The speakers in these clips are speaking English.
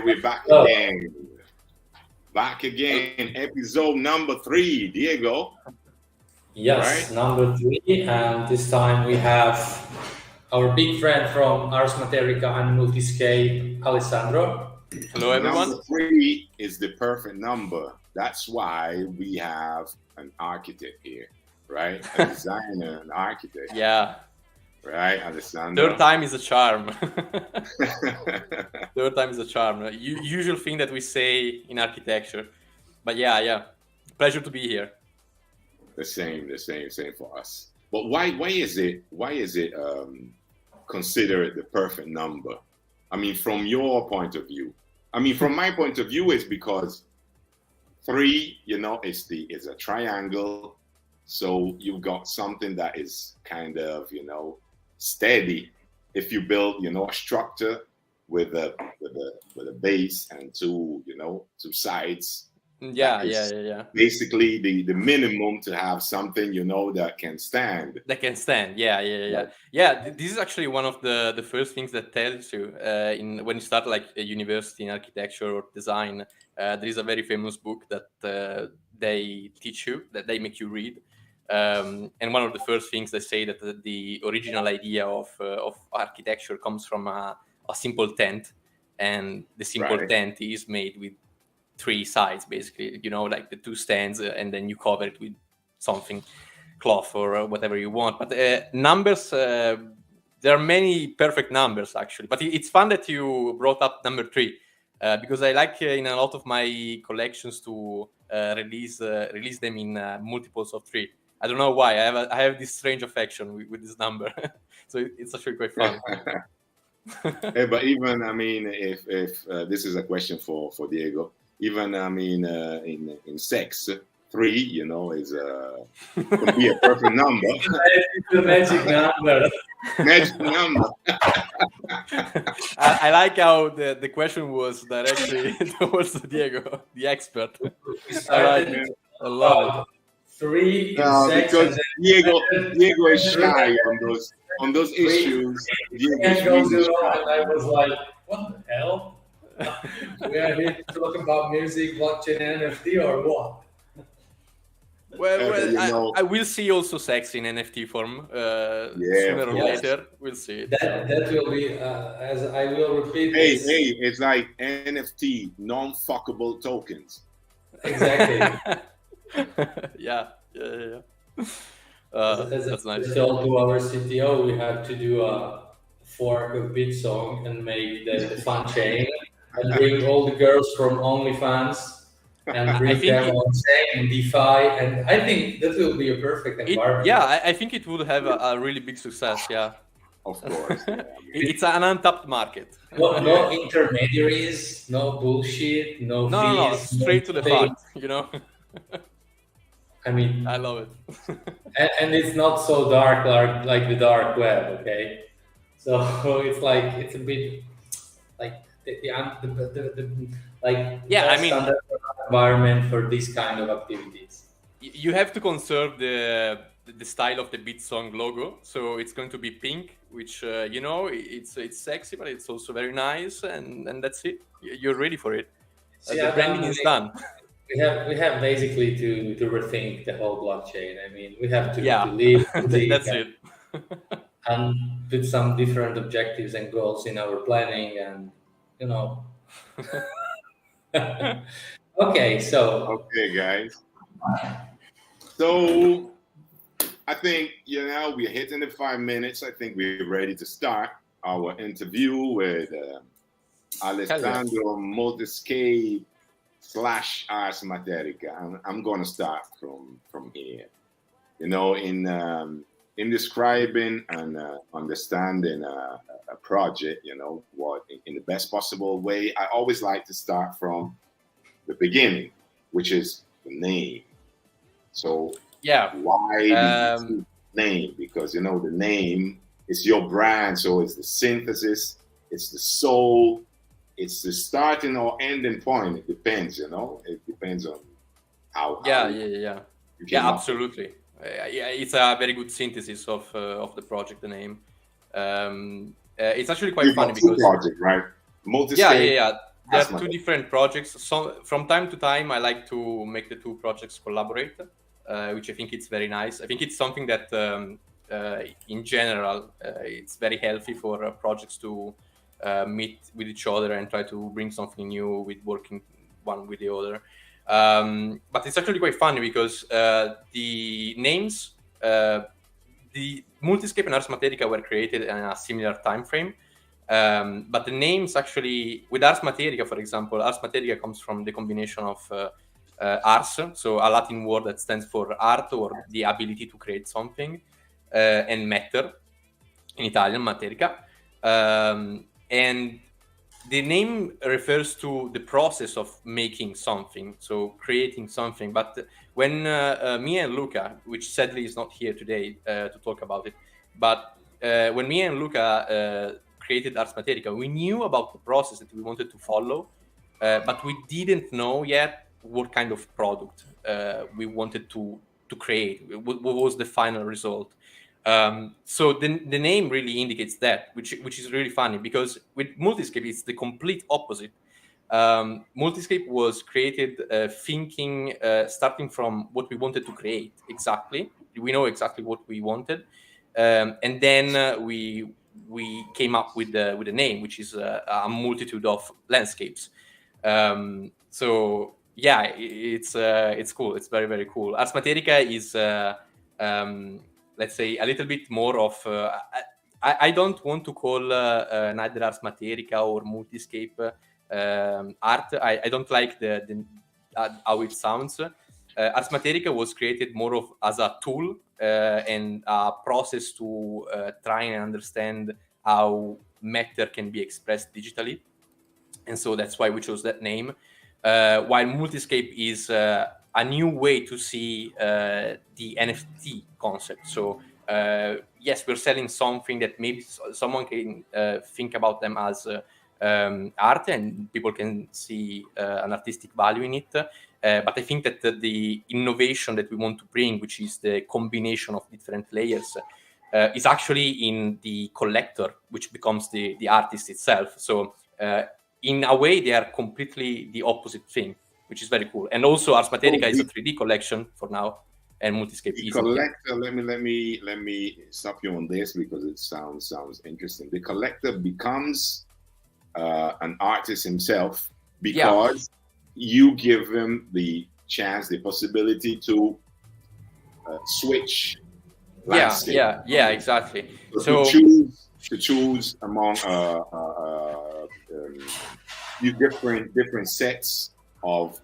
we're back again. Back again, episode number 3, Diego. Yes, right? Number 3, and this time we have our big friend from ArsMaterica and Multiscape, Alessandro. Hello, everyone. Number 3 is the perfect number. That's why we have an architect here, right? A designer, an architect. Yeah. Right, Alessandro? Third time is a charm. Third time is a charm. Usual thing that we say in architecture. But yeah. Pleasure to be here. The same for us. But why is it considered the perfect number? I mean, from your point of view. I mean, from my point of view, it's because 3, is a triangle. So you've got something that is kind of, steady. If you build, a structure with a base and two sides. Yeah. Basically, the minimum to have something, that can stand. That can stand. Yeah. This is actually one of the first things that tells you when you start like a university in architecture or design. There is a very famous book that they teach you, that they make you read. And one of the first things they say that the original idea of architecture comes from a simple tent, and the simple tent is made with 3 sides, basically, like the 2 stands, and then you cover it with something, cloth or whatever you want. But numbers, there are many perfect numbers actually. But it's fun that you brought up number 3 because I like in a lot of my collections to release them in multiples of 3. I don't know why. I have this strange affection with this number, so it's actually quite fun. But even, I mean, if this is a question for Diego, even, I mean, in sex, 3, is could be a perfect number. It's a magic number. Magic number. I like how the question was directly towards Diego, the expert. I like it. I love it. 3 because Diego is shy on those issues. And I was like, what the hell? We are here to talk about music, blockchain, and NFT, or what? Well, I will see also sex in NFT form sooner or later. We'll see it. That will be, as I will repeat. Hey, it's like NFT, non-fuckable tokens. Exactly. Yeah. That's nice. I told to our CTO, we have to do a fork of BitSong and make the fun chain and bring all the girls from OnlyFans and bring them on chain and DeFi, and I think that will be a perfect environment. I think it would have a really big success. Yeah, of course. It's an untapped market. No intermediaries, no bullshit, no fees. No, straight to the fact. I mean, I love it. and it's not so dark like the dark web, okay? So it's a bit like standard environment for this kind of activities. You have to conserve the style of the BitSong logo, so it's going to be pink, which it's sexy, but it's also very nice, and that's it. You're ready for it. The branding is done. We have basically to rethink the whole blockchain. I mean, we have to live. That's it. And put some different objectives and goals in our planning, and Okay, guys. So I think we're hitting the 5 minutes. I think we're ready to start our interview with Alessandro Multiscape / ArsMaterica. I'm going to start from here. In describing and understanding a project, what in the best possible way, I always like to start from the beginning, which is the name. So why the name? Because the name is your brand, so it's the synthesis, it's the soul. It's the starting or ending point. It depends, It depends on how. Yeah, absolutely. It's a very good synthesis of the project, the name. It's actually quite funny because project, right? Multiscape. Yeah. there are two different projects. So from time to time, I like to make the two projects collaborate, which I think it's very nice. I think it's something that, in general, it's very healthy for projects to meet with each other and try to bring something new with working one with the other. But it's actually quite funny because the names, the Multiscape and ArsMaterica were created in a similar time frame. But the names actually, with ArsMaterica, for example, ArsMaterica comes from the combination of ars, so a Latin word that stands for art or the ability to create something, and matter, in Italian, materica. And the name refers to the process of making something, so creating something. But when me and Luca, which sadly is not here today to talk about it, but when me and Luca created ArsMaterica, we knew about the process that we wanted to follow, but we didn't know yet what kind of product we wanted to create, what was the final result. So the name really indicates that, which is really funny, because with Multiscape it's the complete opposite. Multiscape was created thinking, starting from what we wanted to create exactly. We know exactly what we wanted, and then we came up with the name, which is a multitude of landscapes. So yeah, it's cool. It's very, very cool. ArsMaterica is let's say a little bit more of I don't want to call neither ArsMaterica or Multiscape art. I don't like the how it sounds. ArsMaterica was created more of as a tool and a process to try and understand how matter can be expressed digitally, and so that's why we chose that name. While Multiscape is a new way to see the NFT concept. So yes, we're selling something that maybe someone can think about them as art, and people can see an artistic value in it. But I think that the innovation that we want to bring, which is the combination of different layers, is actually in the collector, which becomes the artist itself. So in a way, they are completely the opposite thing, which is very cool. And also, ArsMaterica is a 3D collection for now, and Multiscape the is collector. Let me stop you on this because it sounds interesting. The collector becomes an artist himself because you give him the chance, the possibility to switch landscape. Yeah, exactly. So to choose among few different sets of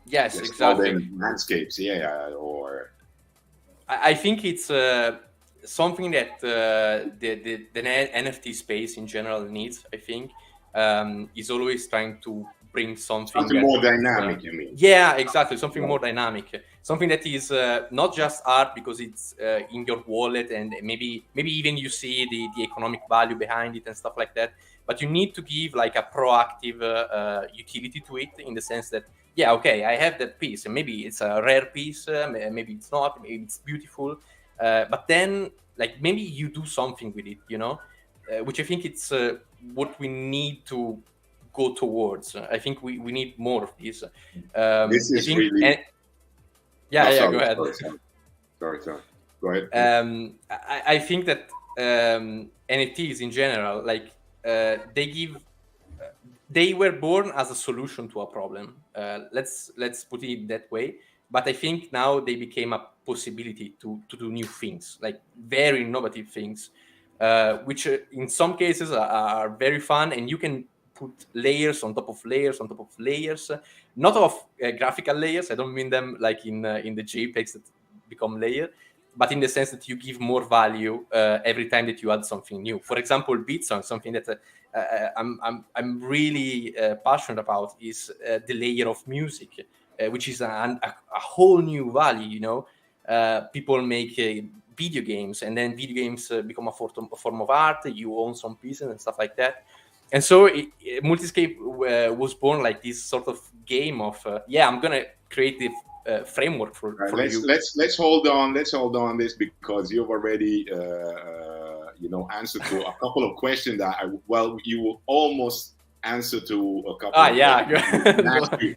yes, exactly, landscapes. Or I think it's something that the NFT space in general needs. I think is always trying to bring something more dynamic. You mean? Yeah, exactly. Something more dynamic. Something that is not just art because it's in your wallet, and maybe even you see the economic value behind it and stuff like that. But you need to give like a proactive utility to it, in the sense that, yeah, okay, I have that piece, and maybe it's a rare piece, maybe it's not, maybe it's beautiful, but then like maybe you do something with it, you know, which I think it's what we need to go towards. I think we need more of this. This is really. Go ahead. Sorry. Go ahead. I think that NFTs in general, like they were born as a solution to a problem. Let's put it that way. But I think now they became a possibility to do new things, like very innovative things, which in some cases are very fun, and you can put layers on top of layers on top of layers, not of graphical layers. I don't mean them like in the JPEGs that become layer, but in the sense that you give more value every time that you add something new. For example, beatsong, something that I'm really passionate about, is the layer of music, which is a whole new value. You know, people make video games, and then video games become a form of art. You own some pieces and stuff like that. And so Multiscape was born like this sort of game of I'm gonna create the framework for you. Let's hold on this, because you've already answered to a couple of questions that you will almost answer to a couple of yeah.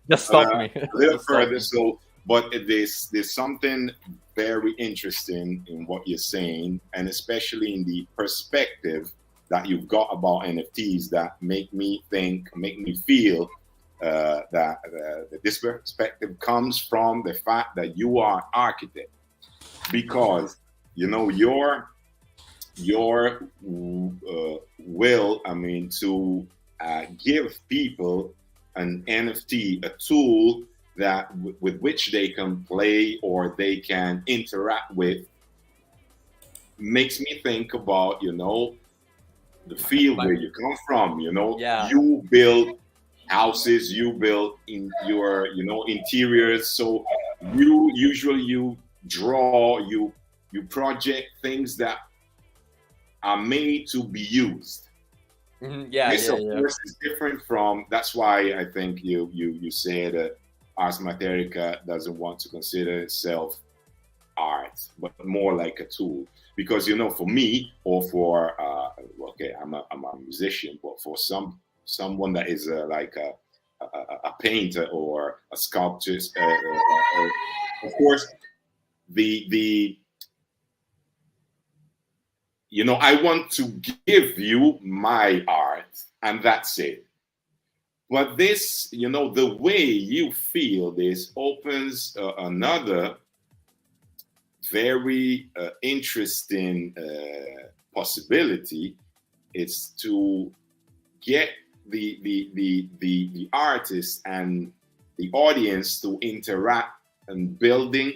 Just stop me. a little Just stop further. me. So, but there's something very interesting in what you're saying, and especially in the perspective that you've got about NFTs that make me feel that this perspective comes from the fact that you are an architect, because you know your will, I mean, to give people an NFT, a tool that with which they can play or they can interact with, makes me think about, you know, the field where you come from. You know, Yeah. you build houses, you build in your, you know, interiors. So you draw, you project things that are made to be used. Yeah, This, yeah, of yeah. course, is different from. That's why I think you said that ArsMaterica doesn't want to consider itself art, but more like a tool. Because, you know, for me, or for okay, I'm a musician, but for someone that is like a painter or a sculptor, of course, the you know, I want to give you my art, and that's it. But this, you know, the way you feel this opens another very interesting possibility. It's to get the artist and the audience to interact and building,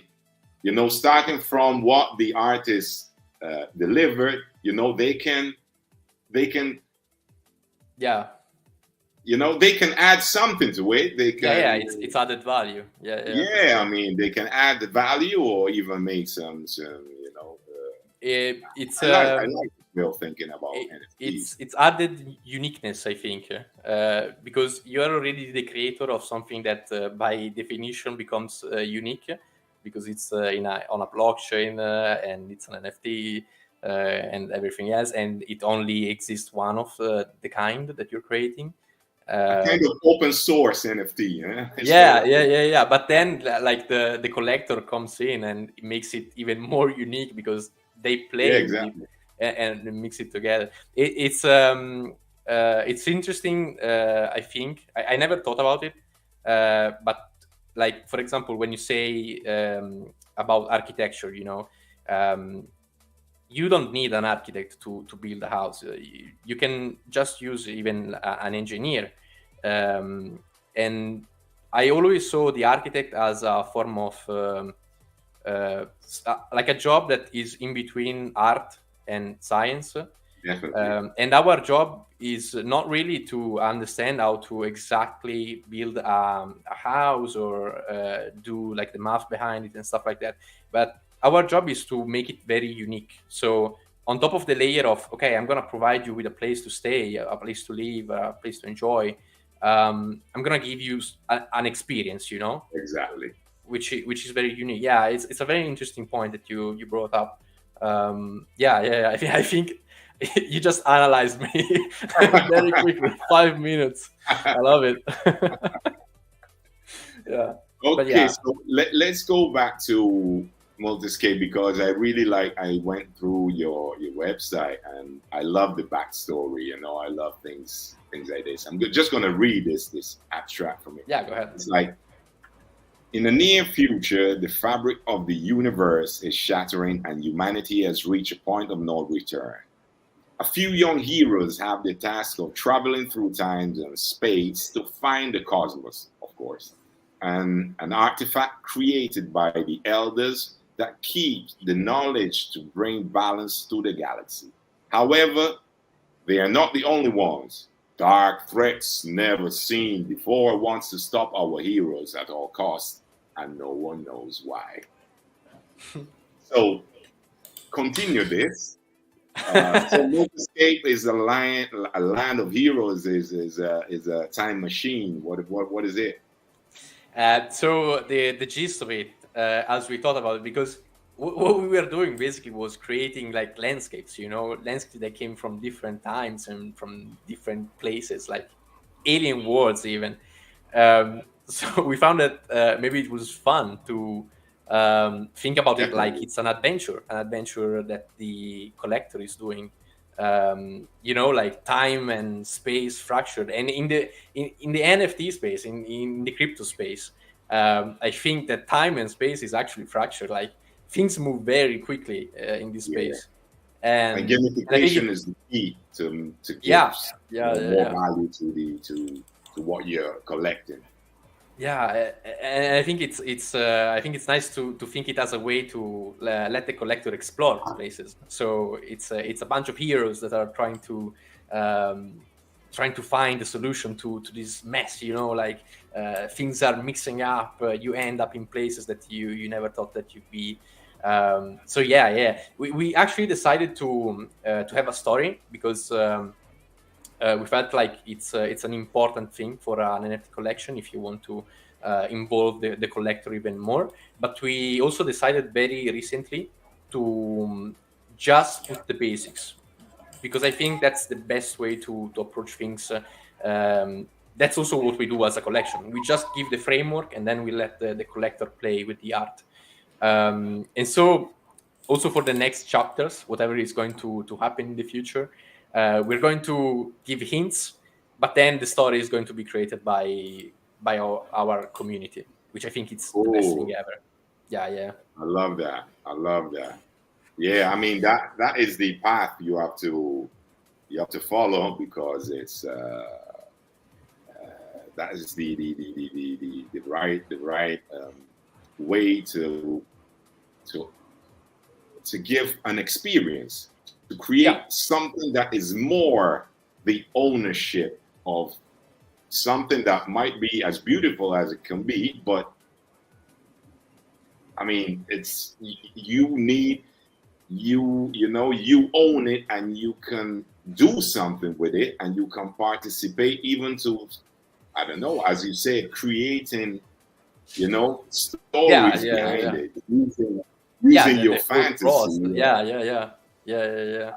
you know, starting from what the artist delivered. You know, they can Yeah. you know, they can add something to it. They can, Yeah, it's added value. Yeah, yeah. sure. I mean, they can add the value or even make some you know. It's I like Will thinking about NFTs. it's added uniqueness, I think, because you are already the creator of something that by definition becomes unique, because it's on a blockchain and it's an NFT and everything else, and it only exists one of the kind that you're creating. A kind of open source NFT. Yeah. But then, like the collector comes in and it makes it even more unique because they play Yeah, with exactly. it and mix it together. It's interesting. I think I never thought about it, but like, for example, when you say about architecture, you know. You don't need an architect to build a house. You can just use even an engineer. And I always saw the architect as a form of like a job that is in between art and science. Definitely. And our job is not really to understand how to exactly build a house or do like the math behind it and stuff like that. But our job is to make it very unique. So on top of the layer of, okay, I'm going to provide you with a place to stay, a place to live, a place to enjoy, I'm going to give you an experience, you know? Exactly. Which is very unique. Yeah, it's a very interesting point that you brought up. Yeah. I think you just analyzed me very quickly. 5 minutes. I love it. Yeah. Okay, Yeah. so let's go back to Multiscape, because I really I went through your website and I love the backstory. You know, I love things like this. I'm just going to read this abstract from it. Yeah, go ahead. It's like, in the near future, the fabric of the universe is shattering and humanity has reached a point of no return. A few young heroes have the task of traveling through time and space to find the cosmos, of course, and an artifact created by the elders that keeps the knowledge to bring balance to the galaxy. However, they are not the only ones. Dark threats never seen before wants to stop our heroes at all costs, and no one knows why. So, continue this. So Multiscape is a land of heroes. Is a time machine. What is it? So the gist of it, as we thought about it, because what we were doing basically was creating like landscapes, you know, landscapes that came from different times and from different places. Like alien worlds even. So we found that maybe it was fun to think about it like it's an adventure that the collector is doing. Like time and space fractured, and in the NFT space, in the crypto space, I think that time and space is actually fractured. Like things move very quickly in this space, and and I think gamification is the key to give more value to what you're collecting. Yeah, and I think it's nice to think it as a way to let the collector explore places. So it's a bunch of heroes that are trying to find a solution to this mess. Like things are mixing up. You end up in places that you never thought that you'd be. So yeah, we actually decided to have a story because. We felt like it's an important thing for an NFT collection if you want to involve the collector even more. But we also decided very recently to just put the basics, because I think that's the best way to approach things. That's also what we do as a collection. We just give the framework and then we let the collector play with the art. And so also for the next chapters, whatever is going to happen in the future, we're going to give hints, but then the story is going to be created by our community, which I think it's the best thing ever. Yeah. I love that. Yeah, I mean that is the path you have to follow, because it's that is the right way to give an experience, to create something that is more the ownership of something that might be as beautiful as it can be, but I mean, it's you own it, and you can do something with it, and you can participate even to, I don't know, as you said, creating, stories behind it, using your fantasy. Yeah.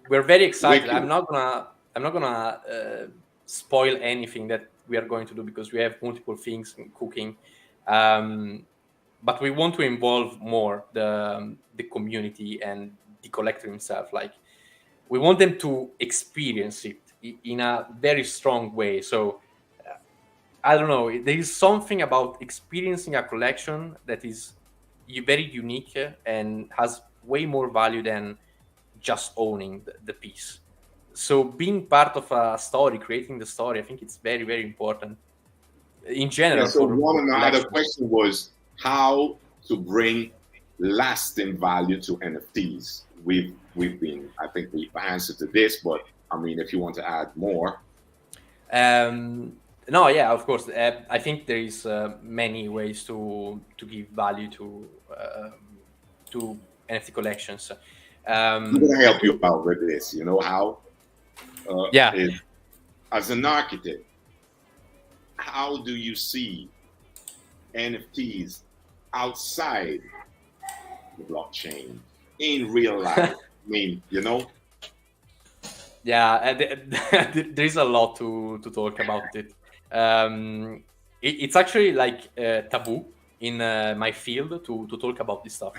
We're very excited. I'm not gonna spoil anything that we are going to do, because we have multiple things in cooking. But we want to involve more the community and the collector himself. Like, we want them to experience it in a very strong way. So I don't know, there is something about experiencing a collection that is very unique and has way more value than just owning the piece. So being part of a story, creating the story, I think it's very, very important in general. Yeah, so one of my other question was how to bring lasting value to NFTs. I think we've answered to this, but I mean, if you want to add more. No, yeah, of course. I think there is many ways to give value to NFT collections. I'm going to help you out with this. You know how? As an architect, how do you see NFTs outside the blockchain in real life? I mean, Yeah, there is a lot to talk about it. It's actually like taboo in my field to talk about this stuff,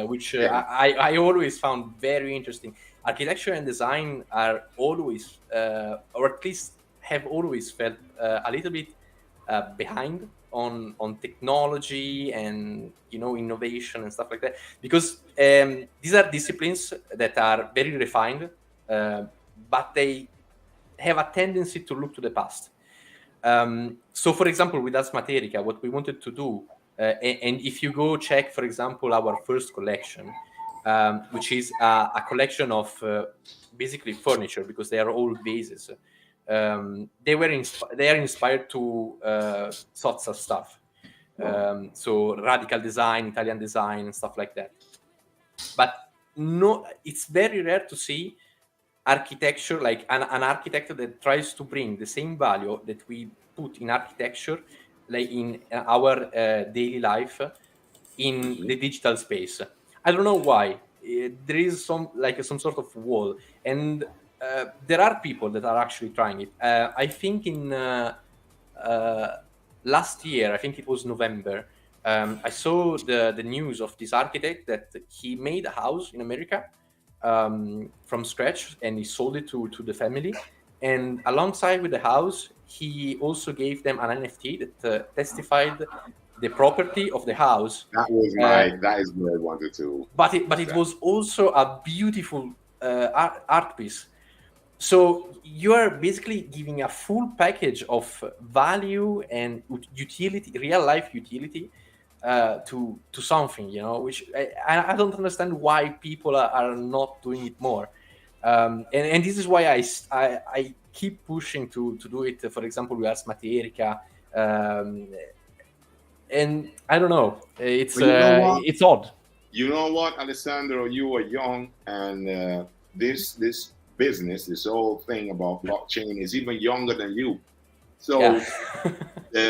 which I always found very interesting. Architecture and design are always, or at least have always felt a little bit behind on technology and innovation and stuff like that, because these are disciplines that are very refined, but they have a tendency to look to the past. So, for example, with ArsMaterica, what we wanted to do, and if you go check, for example, our first collection, which is a collection of basically furniture, because they are all vases. They are inspired to sorts of stuff. So radical design, Italian design, and stuff like that. But no, it's very rare to see architecture, like an architect that tries to bring the same value that we put in architecture, like in our daily life, in the digital space. I don't know why. There is some sort of wall, and there are people that are actually trying it. I think in last year, I think it was November, I saw the news of this architect that he made a house in America from scratch, and he sold it to the family. And alongside with the house, he also gave them an NFT that testified the property of the house. That is where I wanted to. But it was also a beautiful art piece. So you are basically giving a full package of value and utility, real life utility, to something, which I don't understand why people are not doing it more. And this is why I keep pushing to do it. For example, with ArsMaterica, and I don't know. It's it's odd. You know what, Alessandro? You are young, and this business, this whole thing about blockchain is even younger than you. So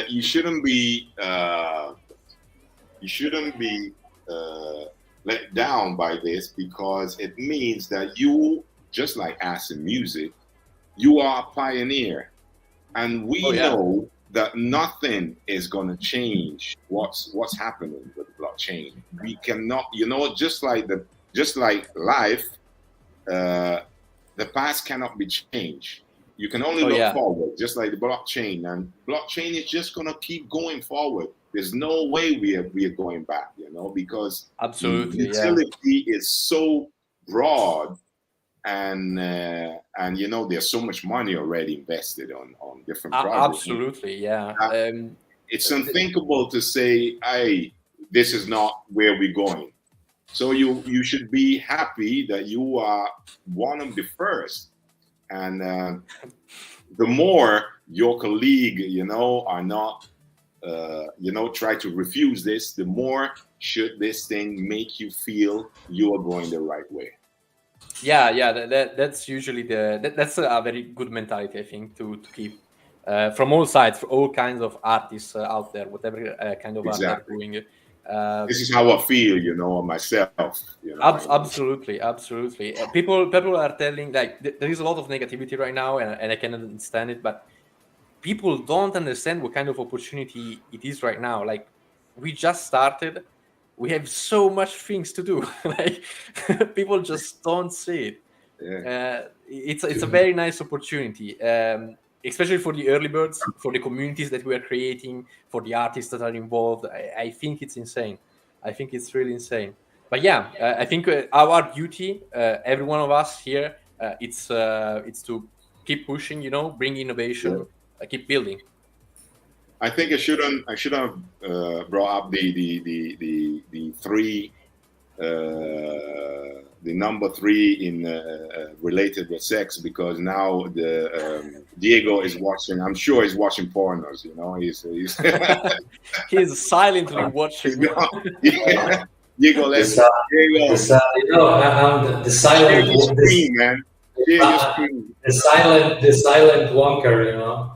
you shouldn't be let down by this, because it means that you, just like us in music, you are a pioneer, and we know that nothing is going to change what's happening with blockchain. We cannot, just like life, the past cannot be changed. You can only look forward, just like the blockchain, and blockchain is just going to keep going forward. There's no way we are going back, because absolutely, the utility is so broad, and there's so much money already invested on different projects. Absolutely, yeah. It's unthinkable to say, "Hey, this is not where we're going." So you should be happy that you are one of the first, and the more your colleague, are not, try to refuse this, the more should this thing make you feel you are going the right way. Yeah. That's usually that's a very good mentality, I think, to keep from all sides, for all kinds of artists out there, whatever kind of art they're doing. This is how I feel, myself. Absolutely. People are telling, like, there is a lot of negativity right now, and I can understand it, but people don't understand what kind of opportunity it is right now. Like, we just started. We have so much things to do. Like, people just don't see it. Yeah. It's a very nice opportunity, especially for the early birds, for the communities that we are creating, for the artists that are involved. I think it's insane. I think it's really insane. But yeah, I think our duty, every one of us here, it's to keep pushing. Bring innovation, keep building. I think I should have brought up the three, the number 3 in related with sex, because now Diego is watching. I'm sure he's watching pornos. He's he's silently watching. Diego, let's Diego. The silent screen, man. The silent wonker,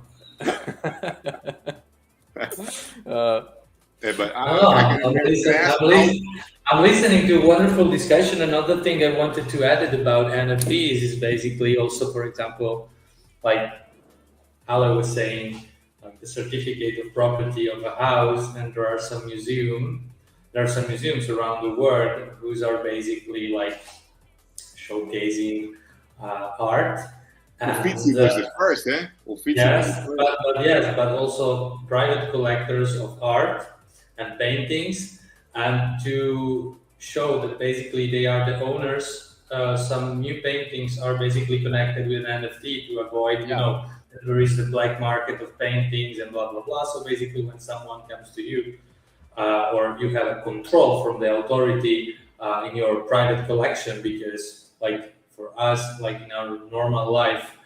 But I'm listening to a wonderful discussion. Another thing I wanted to add about NFTs is basically also, for example, like Ale was saying, like the certificate of property of a house, and there are some museums around the world whose are basically like showcasing art. Uffizi was the first, eh? But also private collectors of art and paintings, and to show that basically they are the owners. Some new paintings are basically connected with an NFT to avoid, that there is the black market of paintings and blah blah blah. So basically, when someone comes to you, or you have a control from the authority in your private collection, because like for us, like in our normal life,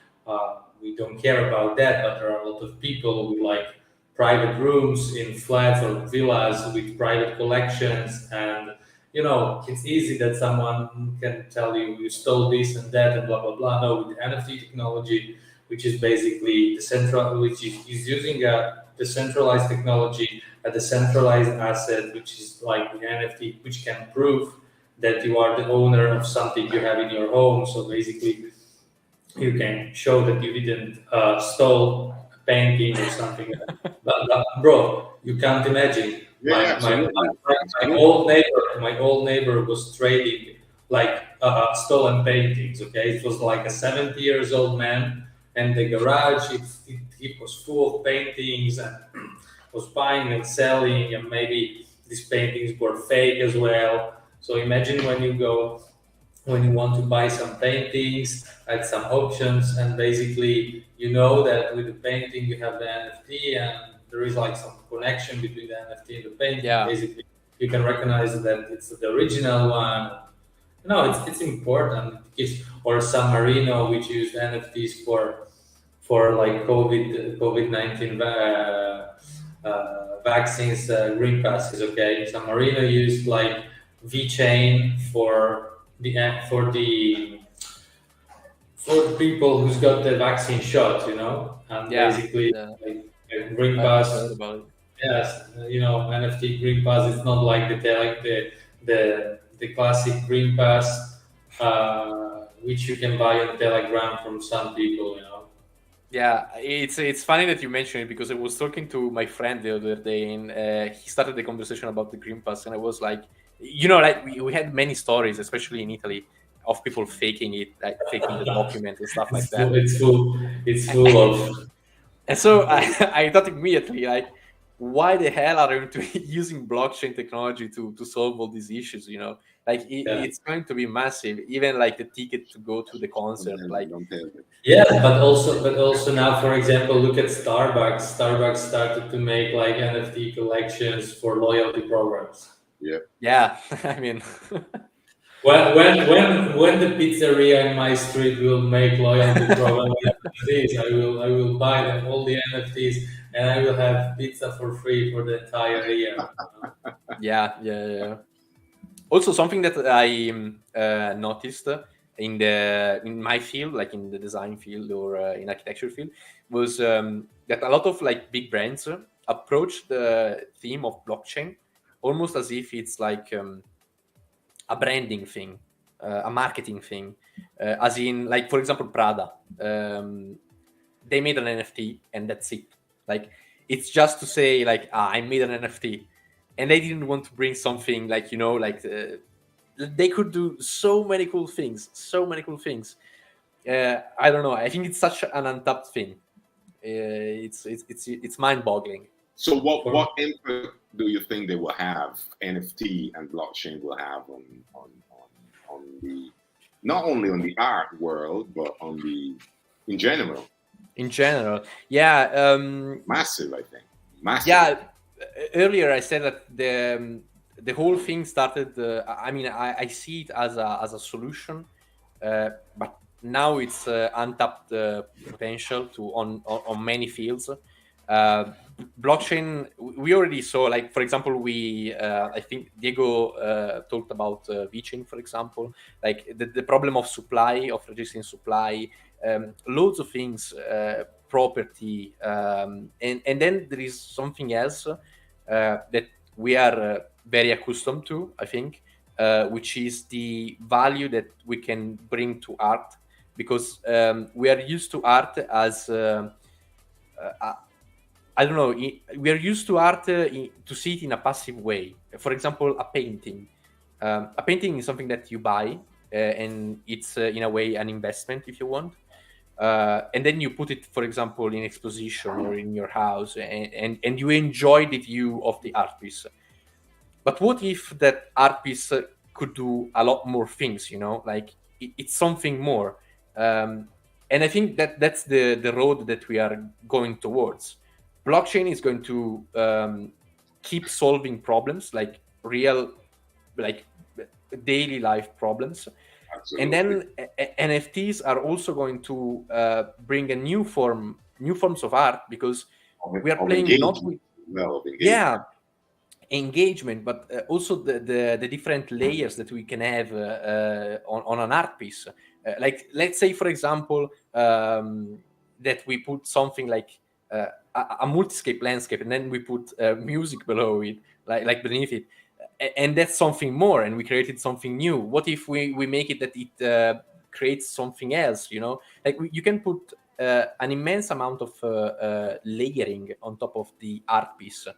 we don't care about that, but there are a lot of people with like private rooms in flats or villas with private collections, and it's easy that someone can tell you stole this and that and blah blah blah. No, with the NFT technology, which is basically which is using a decentralized technology, a decentralized asset, which is like the NFT, which can prove that you are the owner of something you have in your home. So basically, you can show that you didn't stole a painting or something. But bro, you can't imagine. Yeah, My absolutely, friend, absolutely. my old neighbor was trading like stolen paintings. Okay, it was like a 70 years old man, and the garage it was full of paintings and was buying and selling, and maybe these paintings were fake as well. So imagine when you want to buy some paintings at some auctions, and basically you know that with the painting you have the NFT, and there is like some connection between the NFT and the painting. Yeah. Basically, you can recognize that it's the original one. No, it's important. Or San Marino, which used NFTs for like COVID-19 vaccines, green passes. Okay, San Marino used like VeChain for the people who's got the vaccine shot, and Yeah. basically Yeah. like green I've heard pass. about it. Yes, NFT green pass is not like the classic green pass, which you can buy on Telegram from some people. Yeah, it's funny that you mentioned it because I was talking to my friend the other day, and he started the conversation about the Green Pass, and I was like, like we had many stories, especially in Italy, of people faking it, like faking the document and stuff like It's that. full. It's full. It's full of. And so I thought immediately, like, why the hell are you using blockchain technology to solve all these issues? Like Yeah. it's going to be massive. Even like the ticket to go to the concert, like. Don't tell me. Yeah, but also now, for example, look at Starbucks. Starbucks started to make like NFT collections for loyalty programs. Yeah. Yeah, I mean. When the pizzeria in my street will make loyalty program with NFTs, I will buy them all the NFTs, and I will have pizza for free for the entire year. Yeah. Also, something that I noticed in my field, like in the design field or in architecture field, was that a lot of like big brands approach the theme of blockchain almost as if it's like a branding thing, a marketing thing, as in like for example Prada. They made an NFT and that's it. Like it's just to say like I made an NFT, and they didn't want to bring something like they could do so many cool things, I don't know, I think it's such an untapped thing. It's mind-boggling. So For what impact do you think they will have, NFT and blockchain will have on the, not only on the art world, but in general? Yeah. Massive, I think. Massive. Yeah, earlier I said that the whole thing started. I mean, I see it as a solution, but now it's untapped potential on many fields. Blockchain, we already saw, like for example, I think Diego talked about VeChain, for example, like the problem of supply, of registering supply, loads of things, property, and then there is something else that we are very accustomed to, I think, which is the value that we can bring to art, because we are used to art as I don't know. We are used to art to see it in a passive way. For example, a painting. A painting is something that you buy, and it's in a way an investment, if you want. And then you put it, for example, in exposition or in your house, and you enjoy the view of the art piece. But what if that art piece could do a lot more things? Like it's something more. And I think that's the road that we are going towards. Blockchain is going to keep solving problems, like real, like daily life problems. Absolutely. And then NFTs are also going to bring new forms of art, because we are playing not with engagement, but also the different layers that we can have on an art piece. Like let's say, for example, that we put something like a multiscape landscape, and then we put music below it, like beneath it, and that's something more, and we created something new. What if we make it that it create something else. Like you can put an immense amount of layering on top of the art piece.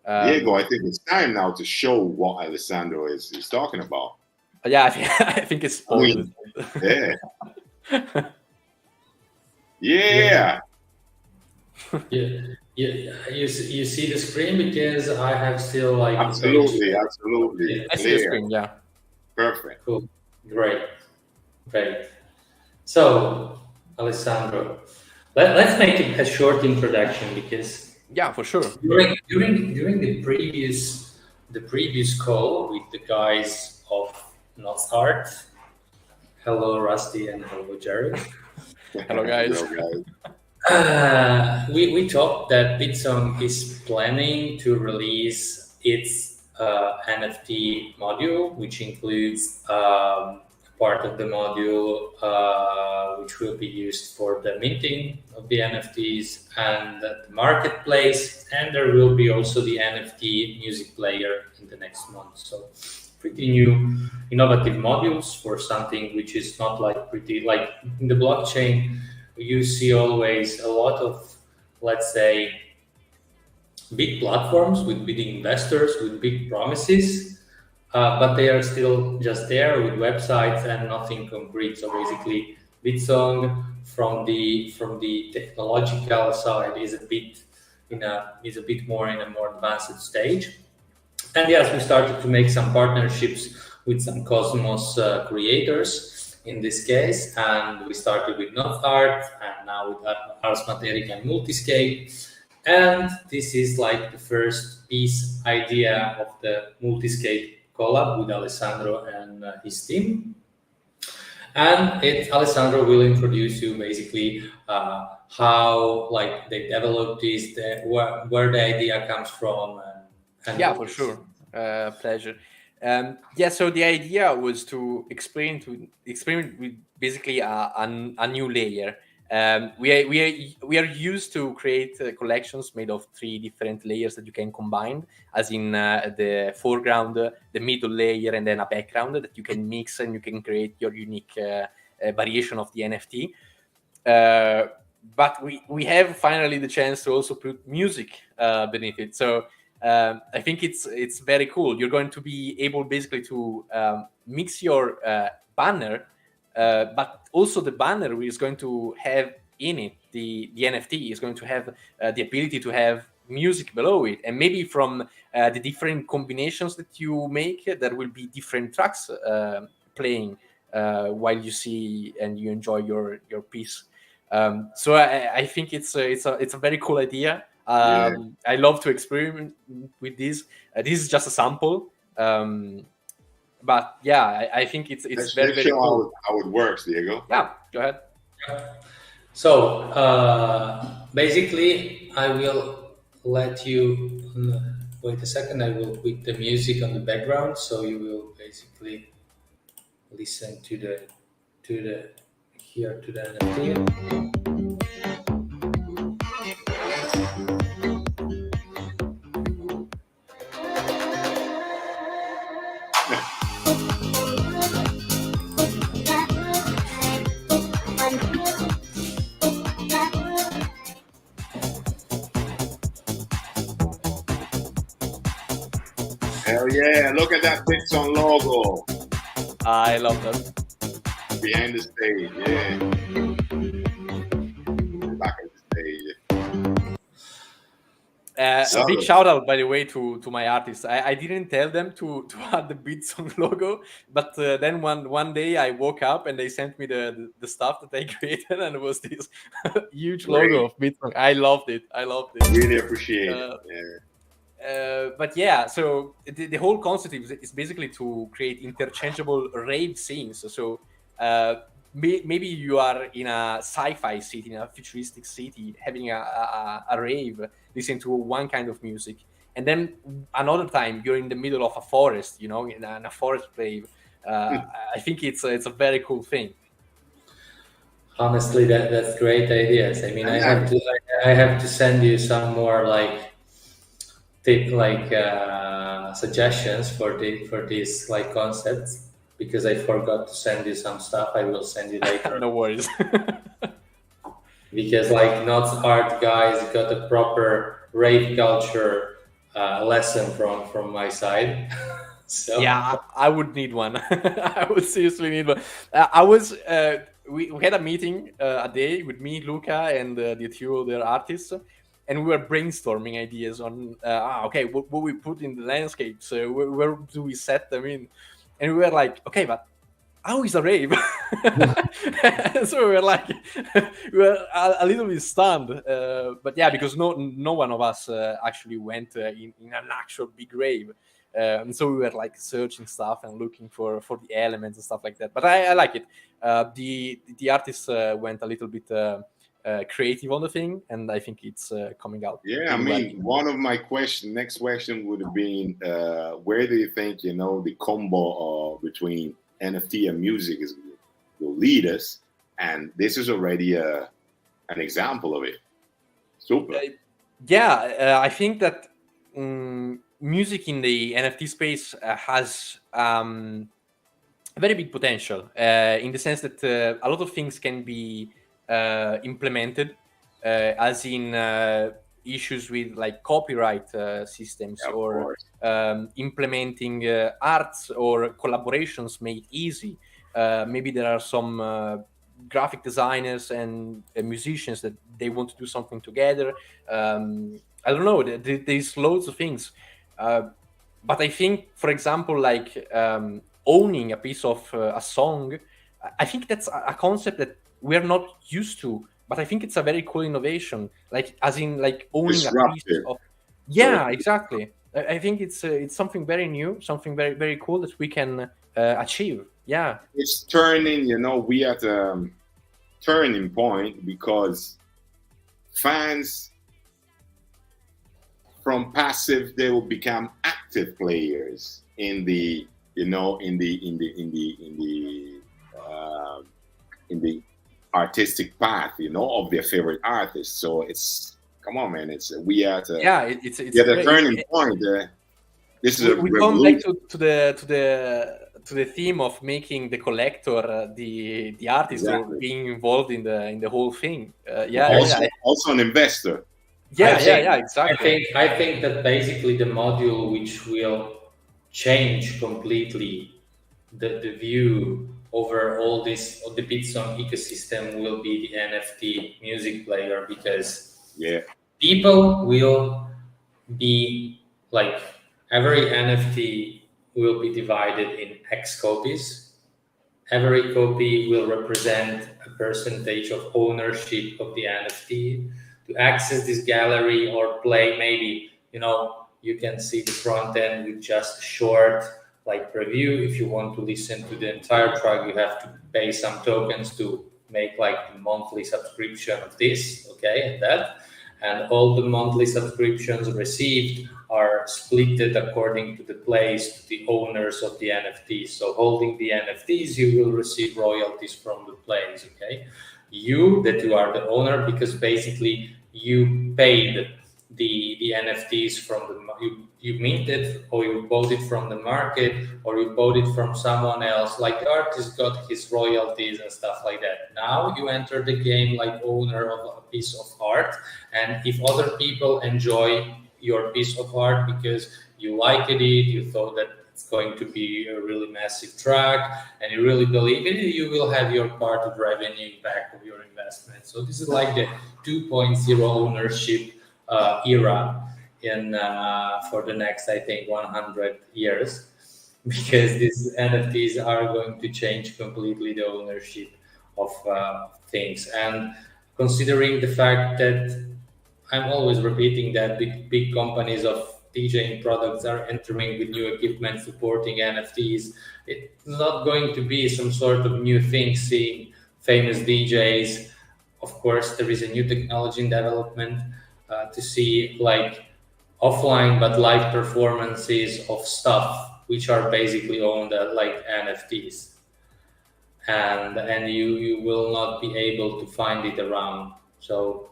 Diego, I think it's time now to show what Alessandro is talking about. Yeah, I think it's spoiled. Yeah. Yeah. You see the screen, because I have still like absolutely. I see the screen. Yeah. Perfect. Cool. Great. So, Alessandro, let's make a short introduction, because for sure. During the previous call with the guys of Not Art, hello Rusty and hello Jared. Hello guys. Hello, guys. We talked that Bitsong is planning to release its NFT module, which includes part of the module which will be used for the minting of the NFTs and the marketplace, and there will be also the NFT music player in the next month. So pretty new innovative modules for something which is not like in the blockchain. You see always a lot of, let's say, big platforms with big investors, with big promises, but they are still just there with websites and nothing concrete. So basically, Bitsong from the technological side is a bit more in a more advanced stage. And yes, we started to make some partnerships with some Cosmos creators in this case, and we started with Not Art, and now with ArsMaterica and Multiscape. And this is like the first piece idea of the Multiscape collab with Alessandro and his team. And Alessandro will introduce you basically how like they developed this, where the idea comes from. And for sure. Pleasure. So the idea was to experiment with basically a new layer. We are used to create collections made of 3 different layers that you can combine, as in the foreground, the middle layer, and then a background that you can mix, and you can create your unique variation of the NFT. But we have finally the chance to also put music beneath it. So I think it's very cool. You're going to be able basically to mix your banner, but also the banner is going to have in it, the NFT is going to have the ability to have music below it, and maybe from the different combinations that you make, there will be different tracks playing while you see and you enjoy your piece. So I think it's a very cool idea. I love to experiment with this. This is just a sample, but yeah, I think it's very cool. How it works, Diego. Yeah, go ahead. So basically, I will let you wait a second. I will put the music on the background, so you will basically listen to the NFT. Hell yeah, look at that Bitsong logo. I love that. Behind the stage, yeah. Back of the stage. A big shout out, by the way, to my artists. I didn't tell them to add the Bitsong logo, but then one day I woke up and they sent me the stuff that they created, and it was this huge logo of Bitsong. I loved it. Really appreciate it. Yeah. But yeah, so the whole concept is basically to create interchangeable rave scenes. So maybe you are in a sci-fi city, in a futuristic city, having a rave, listening to one kind of music, and then another time you're in the middle of a forest, in a forest rave. I think it's a very cool thing. Honestly, that's great ideas. I mean, I have to send you some more suggestions for these concepts, because I forgot to send you some stuff. I will send you later. No worries. Because like not art guys got a proper rave culture lesson from my side. So yeah, I would need one. I would seriously need one. I was we had a meeting a day with me, Luca, and the two other artists, and we were brainstorming ideas on okay, what we put in the landscapes, where do we set them in, and we were like, okay, but how is a rave? So we were like, we were a little bit stunned, but yeah, because no one of us actually went in an actual big rave. And so we were like searching stuff and looking for the elements and stuff like that. But I like it. The artists went a little bit creative on the thing, and I think it's coming out. Yeah, I mean, one of my next question would have been, where do you think the combo between NFT and music will lead us? And this is already an example of it. Super. Yeah, I think that. Music in the NFT space has very big potential in the sense that a lot of things can be implemented, as in issues with like copyright systems, or implementing arts or collaborations made easy. Maybe there are some graphic designers and musicians that they want to do something together. I don't know. There's loads of things. But I think, for example, like owning a piece of a song, I think that's a concept that we're not used to. But I think it's a very cool innovation, like as in like owning a piece of. Yeah, exactly. I think it's something very new, something very very cool that we can achieve. Yeah, it's turning. We at a turning point because fans from passive, they will become active players in the artistic path, of their favorite artists. So come on, man, it's a turning point. This is we come back to the theme of making the collector the artist, or being involved in the whole thing. Also an investor. Yeah, exactly. I think that basically the module which will change completely the view over all the BitSong ecosystem will be the NFT music player, because people will be like, every NFT will be divided in X copies. Every copy will represent a percentage of ownership of the NFT. To access this gallery or play, maybe you can see the front end with just a short like preview. If you want to listen to the entire track, you have to pay some tokens to make like the monthly subscription of this, and all the monthly subscriptions received are splitted according to the plays to the owners of the NFTs. So holding the NFTs, you will receive royalties from the plays, you are the owner, because basically you paid the NFTs from you minted, or you bought it from the market, or you bought it from someone else. Like the artist got his royalties and stuff like that. Now you enter the game like owner of a piece of art, and if other people enjoy your piece of art because you liked it, you thought that it's going to be a really massive track, and you really believe in it, you will have your part of revenue back of your investment. So this is like the 2.0 ownership era for the next, I think, 100 years, because these NFTs are going to change completely the ownership of things. And considering the fact that I'm always repeating that big companies of DJing products are entering with new equipment supporting NFTs, it's not going to be some sort of new thing seeing famous DJs. Of course, there is a new technology in development to see like offline but live performances of stuff which are basically owned like NFTs, and you will not be able to find it around. So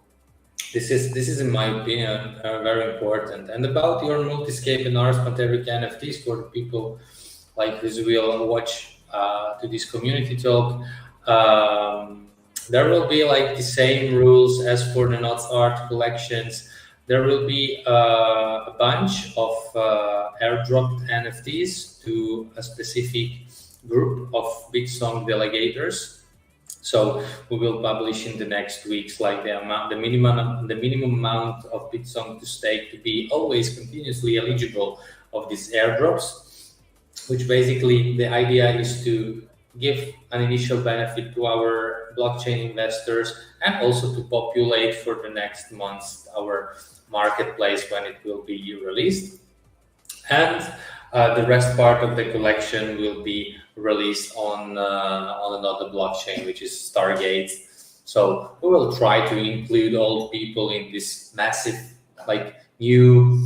this is in my opinion very important. And about your Multiscape and ArsMaterica NFTs, for the people like who will watch to this community talk. There will be like the same rules as for the Knots art collections. There will be a bunch of airdropped NFTs to a specific group of Bitsong delegators. So we will publish in the next weeks like the minimum amount of Bitsong to stake to be always continuously eligible of these airdrops, which basically the idea is to give an initial benefit to our blockchain investors and also to populate for the next months our marketplace when it will be released. And the rest part of the collection will be released on another blockchain, which is Stargate. So we will try to include all people in this massive, like new,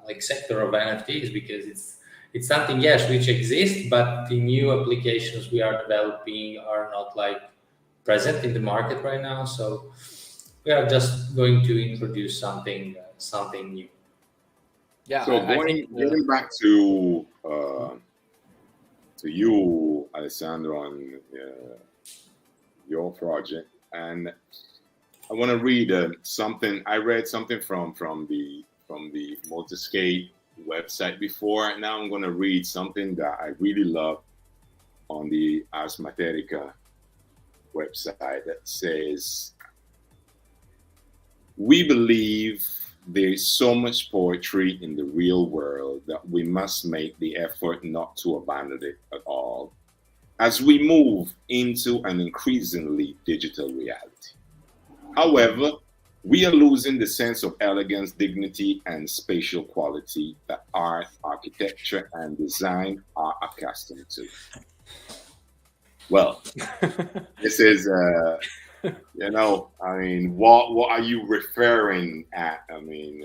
like sector of NFTs, because it's something, yes, which exists, but the new applications we are developing are not like present in the market right now. So we are just going to introduce something new. Yeah. So getting back to you, Alessandro, on your project, and I want to read something. I read something from the Multiscape website before, and now I'm going to read something that I really love on the ArsMaterica website that says, "We believe there is so much poetry in the real world that we must make the effort not to abandon it at all as we move into an increasingly digital reality. However, we are losing the sense of elegance, dignity, and spatial quality that art, architecture, and design are accustomed to." Well, this is I mean, what are you referring at? I mean,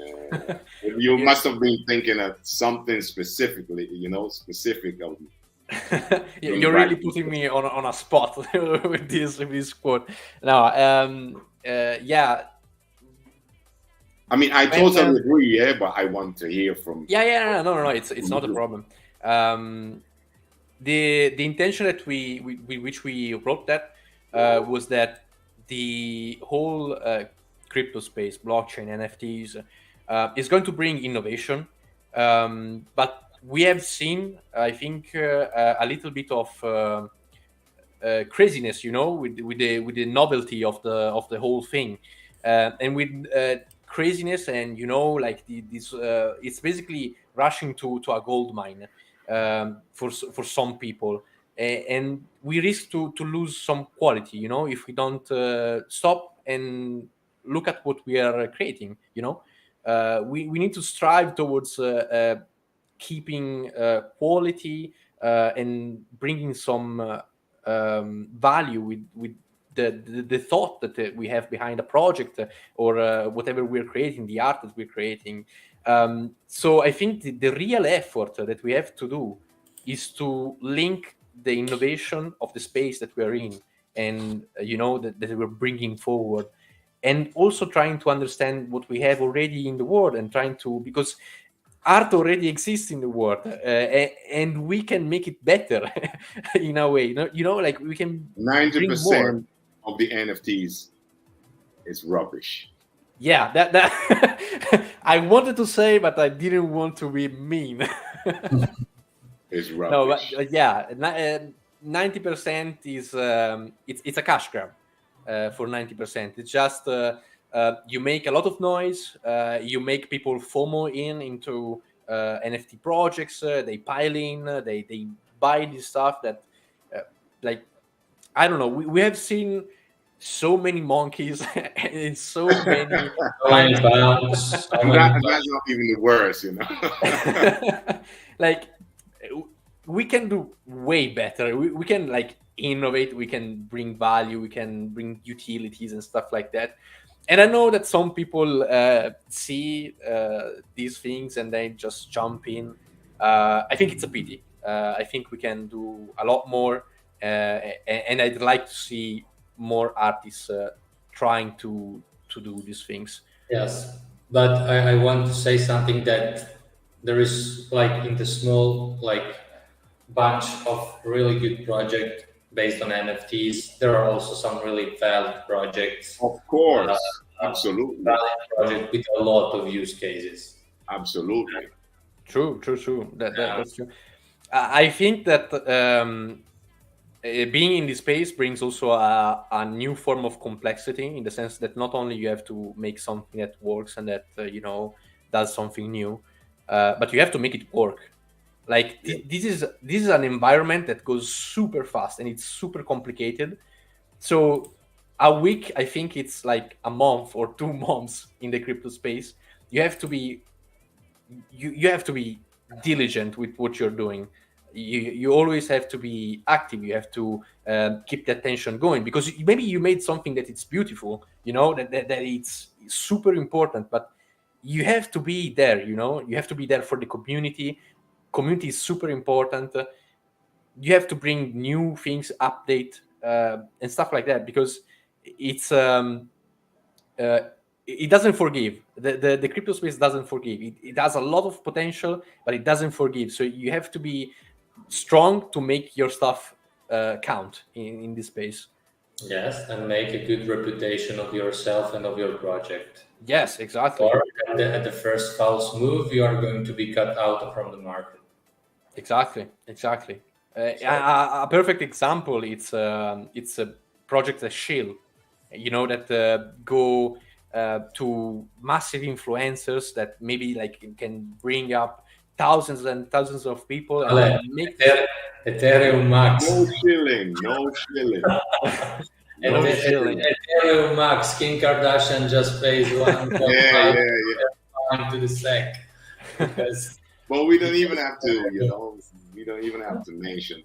you must have been thinking of something specifically, specific of. You're really putting me on a spot with this quote. No, yeah. I mean, I totally agree, yeah, but I want to hear from. Yeah, no. It's not a problem. The intention that which we wrote that was that the whole crypto space, blockchain, NFTs, is going to bring innovation, but we have seen, I think, a little bit of craziness, with the novelty of the whole thing, and with craziness, and like this, it's basically rushing to a gold mine for some people. And we risk to lose some quality, if we don't stop and look at what we are creating. We need to strive towards keeping quality and bringing some value with the thought that we have behind a project, or whatever we're creating, the art that we're creating. So I think the real effort that we have to do is to link the innovation of the space that we're in, and that we're bringing forward, and also trying to understand what we have already in the world, and because art already exists in the world, and we can make it better in a way. Like we can 90% of the NFTs is rubbish. Yeah, that I wanted to say, but I didn't want to be mean. It's rubbish. No, but yeah, 90% is it's a cash grab for 90%. It's just you make a lot of noise, you make people FOMO into NFT projects, they pile in, they buy this stuff that like, I don't know, we have seen so many monkeys and so many pounds. That's not even the worst, Like, we can do way better. We can like innovate, we can bring value, we can bring utilities and stuff like that. And I know that some people see these things and they just jump in. I think it's a pity. I think we can do a lot more, and I'd like to see more artists trying to do these things. Yes, but I want to say something, that there is like in the small, like bunch of really good projects based on NFTs. There are also some really valid projects. Of course, absolutely. Valid project with a lot of use cases. Absolutely. True. That's true. I think that being in this space brings also a new form of complexity, in the sense that not only you have to make something that works and that does something new, but you have to make it work. Like this is an environment that goes super fast and it's super complicated. So a week, I think it's like a month or 2 months in the crypto space. You have to be diligent with what you're doing. You always have to be active. You have to keep the attention going, because maybe you made something that it's beautiful, that it's super important, but you have to be there. You have to be there for the community. Community is super important. You have to bring new things, update and stuff like that, because it's it doesn't forgive. The crypto space doesn't forgive. It has a lot of potential, but it doesn't forgive. So you have to be strong to make your stuff count in this space. Yes, and make a good reputation of yourself and of your project. Yes, exactly. Or at the first false move, you are going to be cut out from the market. Exactly. A perfect example, it's a project as Shield, that go to massive influencers that maybe like can bring up thousands and thousands of people and make Ethereum Max. No shilling. Ethereum Max. Kim Kardashian just pays 1.5 to the SEC. Well, we don't even have to, we don't even have to mention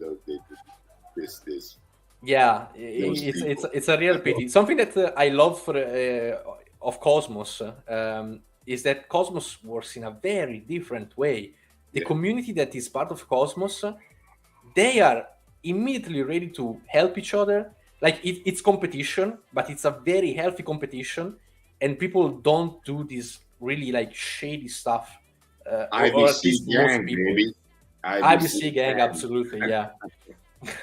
this. Yeah, it's a real pity. Something that I love of Cosmos is that Cosmos works in a very different way. The community that is part of Cosmos, they are immediately ready to help each other. Like it's competition, but it's a very healthy competition, and people don't do this really like shady stuff. IBC gang, baby. IBC gang, absolutely, yeah.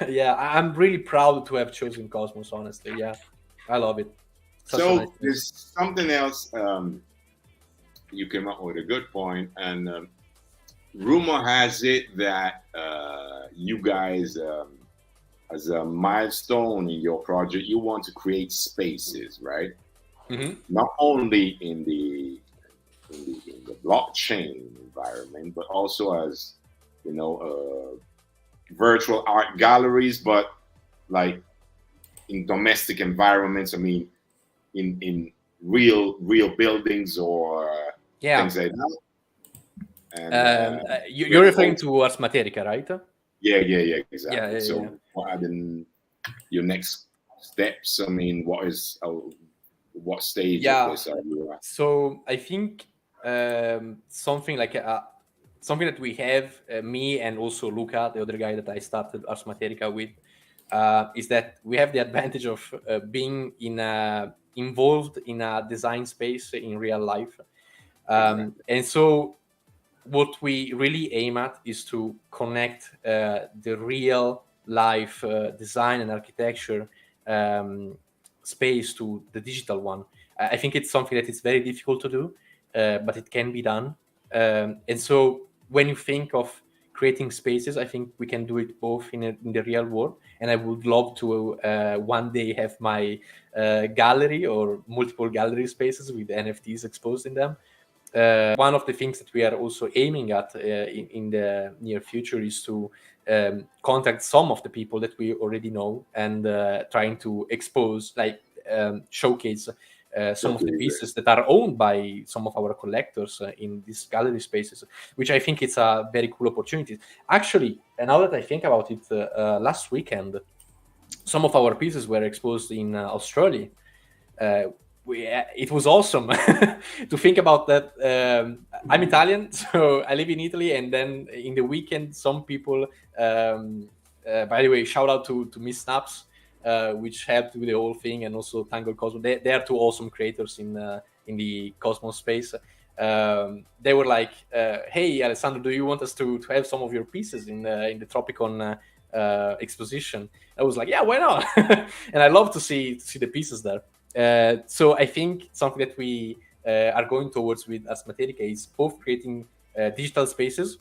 Yeah, I'm really proud to have chosen Cosmos, honestly. Yeah, I love it. So there's something else. You came up with a good point, and rumor has it that you guys, as a milestone in your project, you want to create spaces, right? Mm-hmm. Not only in the blockchain environment, but also as virtual art galleries, but like in domestic environments. I mean, in real buildings or things like that. And you're referring to ArsMaterica, right? Yeah, exactly. Yeah. So, what are your next steps? I mean, what stage of this are you at? So I think something like something that we have, me and also Luca, the other guy that I started ArsMaterica with, is that we have the advantage of being involved in a design space in real life. And so what we really aim at is to connect the real life design and architecture space to the digital one. I think it's something that is very difficult to do, but it can be done. And so when you think of creating spaces, I think we can do it both in the real world. And I would love to one day have my gallery or multiple gallery spaces with NFTs exposed in them. One of the things that we are also aiming at in the near future is to contact some of the people that we already know and trying to expose, showcase some of the pieces that are owned by some of our collectors in these gallery spaces, which I think it's a very cool opportunity. Actually, and now that I think about it, last weekend, some of our pieces were exposed in Australia. It was awesome to think about that. I'm Italian, so I live in Italy, and then in the weekend, some people, by the way, shout out to Miss Snaps, which helped with the whole thing, and also Tangle Cosmos. They are two awesome creators in the Cosmos space. they were like, "Hey, Alessandro, do you want us to have some of your pieces in the Tropicon exposition?" I was like, "Yeah, why not?" And I love to see the pieces there. So I think something that we are going towards with ArsMaterica is both creating digital spaces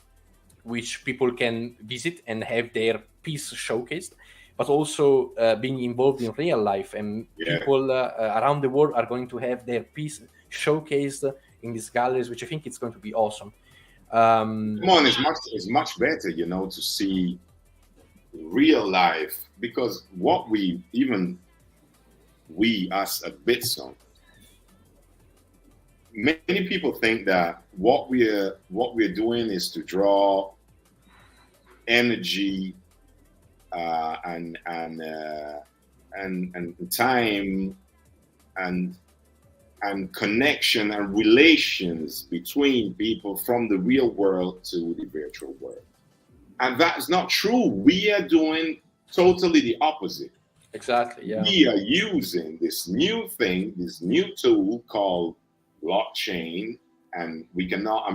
which people can visit and have their piece showcased, but also being involved in real life, and people around the world are going to have their piece showcased in these galleries, which I think it's going to be awesome. Come on, it's much better, you know, to see real life, because what we as a Bitsong, many people think that what we're doing is to draw energy and time and connection and relations between people from the real world to the virtual world. And that's not true. We are doing totally the opposite. Exactly, yeah. We are using this new thing, this new tool called blockchain, and we cannot,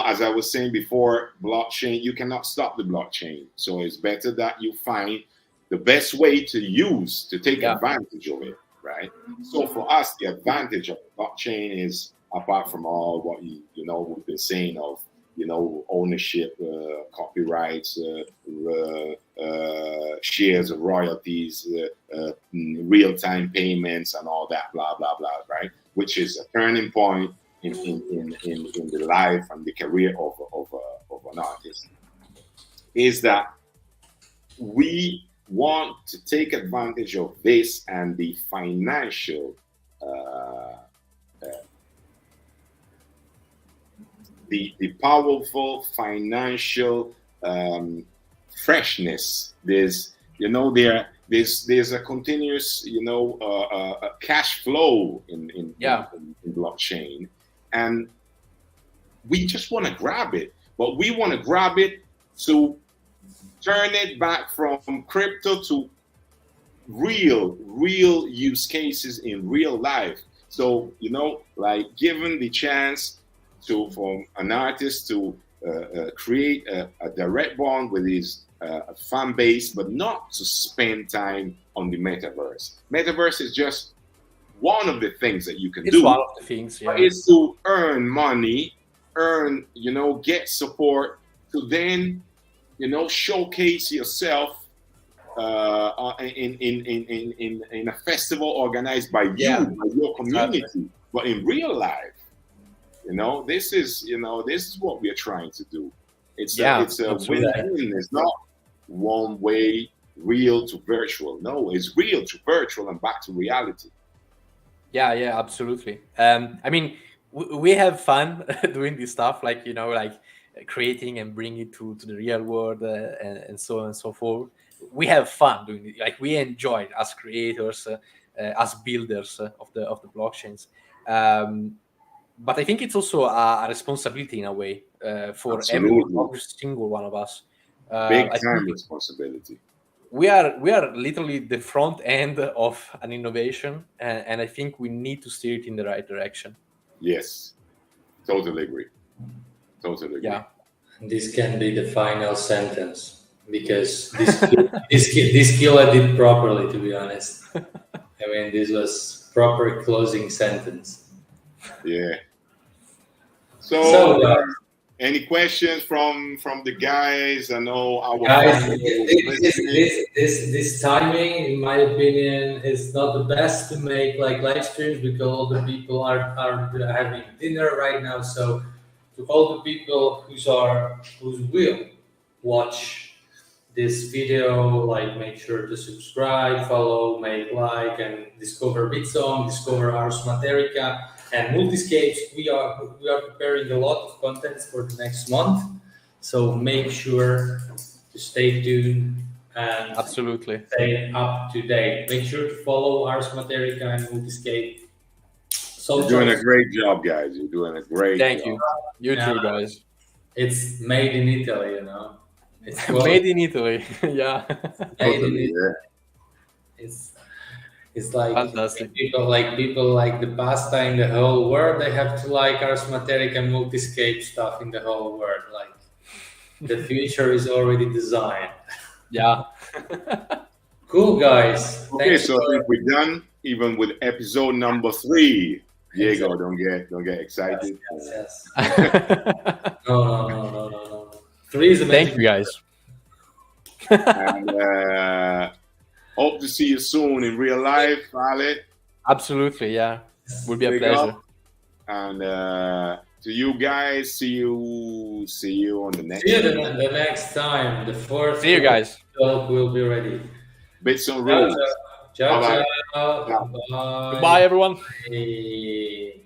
as I was saying before, blockchain, you cannot stop the blockchain. So it's better that you find the best way to take advantage of it, right? So for us, the advantage of blockchain is, apart from all what we've been saying of, ownership, copyrights, shares of royalties, real-time payments, and all that, blah blah blah, right? Which is a turning point in the life and the career of an artist. Is that we want to take advantage of this and the financial the powerful financial freshness. There's a continuous cash flow in blockchain, and we just want to grab it, but we want to grab it to turn it back from crypto to real use cases in real life. So, like given the chance for an artist to create a direct bond with his fan base, but not to spend time on the metaverse. Metaverse is just one of the things that you can do. It's one of the things, yeah. Is to earn money, get support to then, showcase yourself in a festival organized by you, by your community. Exactly. But in real life, this is what we are trying to do. It's a win-win. It's not one way, real to virtual. No, it's real to virtual and back to reality. Yeah, absolutely. We have fun doing this stuff, like creating and bringing it to the real world and so on and so forth. We have fun doing it. Like, we enjoy it as creators, as builders of the blockchains. But I think it's also a responsibility in a way for every single one of us. Big time responsibility. We are literally the front end of an innovation, and I think we need to steer it in the right direction. Yes, totally agree. Yeah, this can be the final sentence, because this skill I did properly, to be honest. This was proper closing sentence. Yeah. So any questions from the guys? I know our guys. This timing, in my opinion, is not the best to make like live streams, because all the people are having dinner right now. So to all the people who will watch this video, like, make sure to subscribe, follow, make like, and discover Bitsong, discover ArsMaterica and Multiscapes. We are preparing a lot of content for the next month, so make sure to stay tuned and absolutely stay up to date. Make sure to follow ArsMaterica and Multiscape. You're doing a great job, guys. You're doing a great job. Thank you. You too, guys. It's made in Italy, It's made in Italy. Yeah. Made in Italy. It's It's like Fantastic. people like the pasta in the whole world. They have to like ArsMaterica and Multiscape stuff in the whole world. Like the future is already designed. Yeah. Cool, guys. Okay, Thanks so I think we're done even with episode number 3. Diego, Exactly. don't get excited. Yes. No. 3 is amazing. Thank you, guys. And hope to see you soon in real life, Ale. Absolutely, yeah. Would be a Big pleasure. up. And to you guys, see you on the next. See you the next time. The 4th. See you guys. Talk will be ready. Bits and rules. Ciao. Bye-bye. Ciao. Ciao. Bye. Goodbye, everyone. Bye.